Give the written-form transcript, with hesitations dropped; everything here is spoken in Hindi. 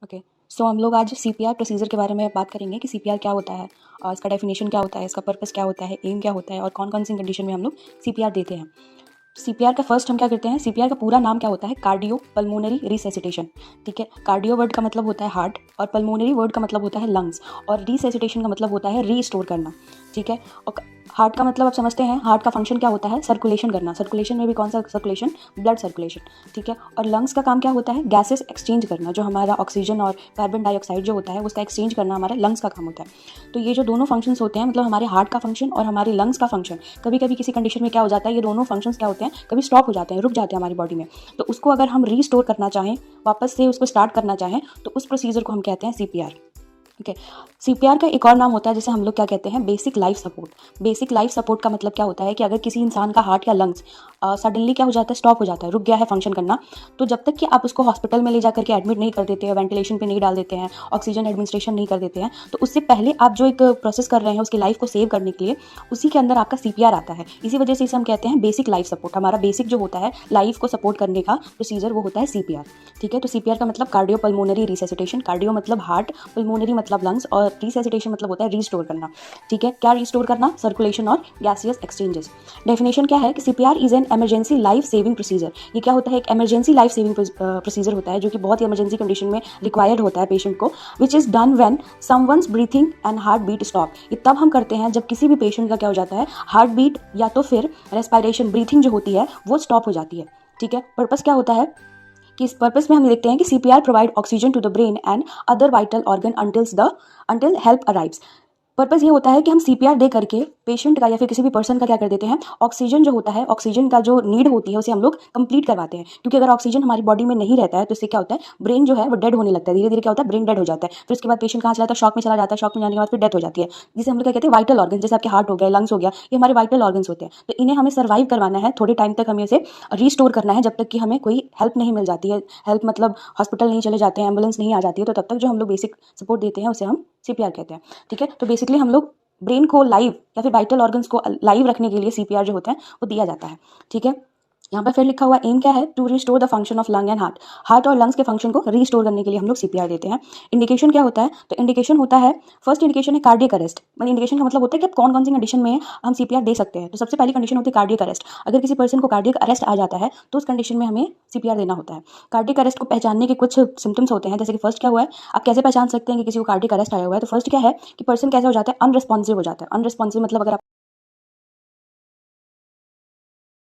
ओके। सो हम लोग आज सीपीआर प्रोसीजर के बारे में बात करेंगे कि सीपीआर क्या होता है और इसका डेफिनेशन क्या होता है, इसका पर्पस क्या होता है, एम क्या होता है और कौन कौन सी कंडीशन में हम लोग सीपीआर देते हैं। सीपीआर का फर्स्ट हम क्या करते हैं, सीपीआर का पूरा नाम क्या होता है, कार्डियो पल्मोनरी रिसेसिटेशन। ठीक है, कार्डियो वर्ड का मतलब होता है हार्ट और पल्मोनरी वर्ड का मतलब होता है लंग्स और रिसेसिटेशन का मतलब होता है रीस्टोर करना। ठीक है, और हार्ट का मतलब आप समझते हैं, हार्ट का फंक्शन क्या होता है, सर्कुलेशन करना। सर्कुलेशन में भी कौन सा सर्कुलेशन, ब्लड सर्कुलेशन। ठीक है, और लंग्स का काम क्या होता है, गैसेस एक्सचेंज करना। जो हमारा ऑक्सीजन और कार्बन डाइऑक्साइड जो होता है उसका एक्सचेंज करना हमारा लंग्स का काम होता है। तो ये जो दोनों फंक्शंस होते हैं, मतलब हमारे हार्ट का फंक्शन और हमारे लंग्स का फंक्शन, कभी कभी किसी कंडीशन में क्या हो जाता है, ये दोनों फंक्शंस क्या होते हैं, कभी स्टॉप हो जाते हैं, रुक जाते हैं हमारी बॉडी में। तो उसको अगर हम रीस्टोर करना चाहें, वापस से उसको स्टार्ट करना चाहें, तो उस प्रोसीजर को हम कहते हैं सीपीआर। ठीक है, सीपीआर का एक और नाम होता है जिसे हम लोग क्या कहते हैं, basic life support. Basic life support का मतलब क्या होता है कि अगर किसी इंसान का हार्ट या लंग्स सडनली क्या हो जाता है, स्टॉप हो जाता है, रुक गया है फंक्शन करना, तो जब तक कि आप उसको हॉस्पिटल में ले जाकर के एडमिट नहीं कर देते हैं, वेंटिलेशन पे नहीं डाल देते हैं, ऑक्सीजन एडमिनिस्ट्रेशन नहीं कर देते हैं, तो उससे पहले आप जो एक प्रोसेस कर रहे हैं उसकी लाइफ को सेव करने के लिए, उसी के अंदर आपका सीपीआर आता है। इसी वजह से इसे हम कहते हैं बेसिक लाइफ सपोर्ट। हमारा बेसिक जो होता है लाइफ को सपोर्ट करने का प्रोसीजर वो होता है सीपीआर। ठीक है, तो सीपीआर का मतलब कार्डियो पल्मोनरी रिसेसिटेशन। कार्डियो मतलब हार्ट, पल्मोनरी मतलब लंग्स और रिसेसिटेशन मतलब होता है रीस्टोर करना। ठीक है, क्या रीस्टोर करना, सर्कुलेशन और गैसियस एक्सचेंजेस। डेफिनेशन क्या है कि CPR is an emergency life saving procedure. ये क्या होता है, एक इमरजेंसी लाइफ सेविंग प्रोसीजर होता है जो कि बहुत ही इमरजेंसी कंडीशन में रिक्वायर्ड होता है पेशेंट को, which is done when someone's breathing and heart beat stop. ये तब हम करते हैं जब किसी भी पेशेंट का क्या हो जाता है, हार्ट बीट या तो फिर रेस्पिरेशन, ब्रीथिंग जो होती है वो स्टॉप हो जाती है। ठीक है, पर्पस क्या होता है कि इस पर्पस में हम देखते हैं कि CPR provide oxygen to the brain and other vital organ until help arrives. Purpose ये होता है कि हम सीपीआर दे करके पेशेंट का या फिर किसी भी पर्सन का क्या कर देते हैं, ऑक्सीजन जो होता है, ऑक्सीजन का जो नीड होती है उसे हम लोग कंप्लीट करवाते हैं। क्योंकि अगर ऑक्सीजन हमारी बॉडी में नहीं रहता है तो इससे क्या होता है, ब्रेन जो है वो डेड होने लगता है। धीरे धीरे क्या होता है, ब्रेन डेड हो जाता है। फिर उसके बाद पेशेंट कहाँ चला जाता है, शॉक में चला जाता है। शॉक में जाने के बाद फिर डेथ हो जाती है, जिसे हम लोग क्या कहते हैं, वाइटल ऑर्गन। जैसे आपके हार्ट हो गया, लंग्स हो गया, ये हमारे वाइटल ऑर्गन्स होते हैं। तो इन्हें हमें सर्वाइव करवाना है, थोड़े टाइम तक हमें इसे रीस्टोर करना है, जब तक कि हमें कोई हेल्प नहीं मिल जाती है। हेल्प मतलब हॉस्पिटल नहीं चले जाते हैं, एम्बुलेंस नहीं आ जाती है, तो तब तक जो हम लोग बेसिक सपोर्ट देते हैं उसे हम सीपीआर कहते हैं। ठीक है, तो बेसिकली हम लोग ब्रेन को लाइव या फिर वाइटल ऑर्गन्स को लाइव रखने के लिए सीपीआर जो होता है वो दिया जाता है। ठीक है, यहाँ पर फिर लिखा हुआ एम क्या है, to restore the function of lung and heart. Heart और लंग्स के फंक्शन को रिस्टोर करने के लिए हम लोग सीपीआर देते हैं। इंडिकेशन क्या होता है, तो इंडिकेशन होता है, फर्स्ट इंडिकेशन है कार्डियक अरेस्ट। मतलब इंडिकेशन का मतलब होता है कि कौन कौन सी कंडीशन में हम सीपीआर दे सकते हैं। तो सबसे पहली कंडीशन होती है कार्डियक अरेस्ट। अगर किसी पर्सन को कार्डियक अरेस्ट आ जाता है तो उस कंडीशन में हमें सीपीआर देना होता है। कार्डियक अरेस्ट को पहचानने के कुछ सिम्टम्स होते हैं, जैसे कि फर्स्ट क्या हुआ है, आप कैसे पहचान सकते हैं कि किसी को कार्डियक अरेस्ट आया हुआ है। तो फर्स्ट क्या है कि पर्सन कैसा हो जाता है, अनरिस्पॉन्सिव हो जाता है। अनरिस्पॉन्सिव मतलब अगर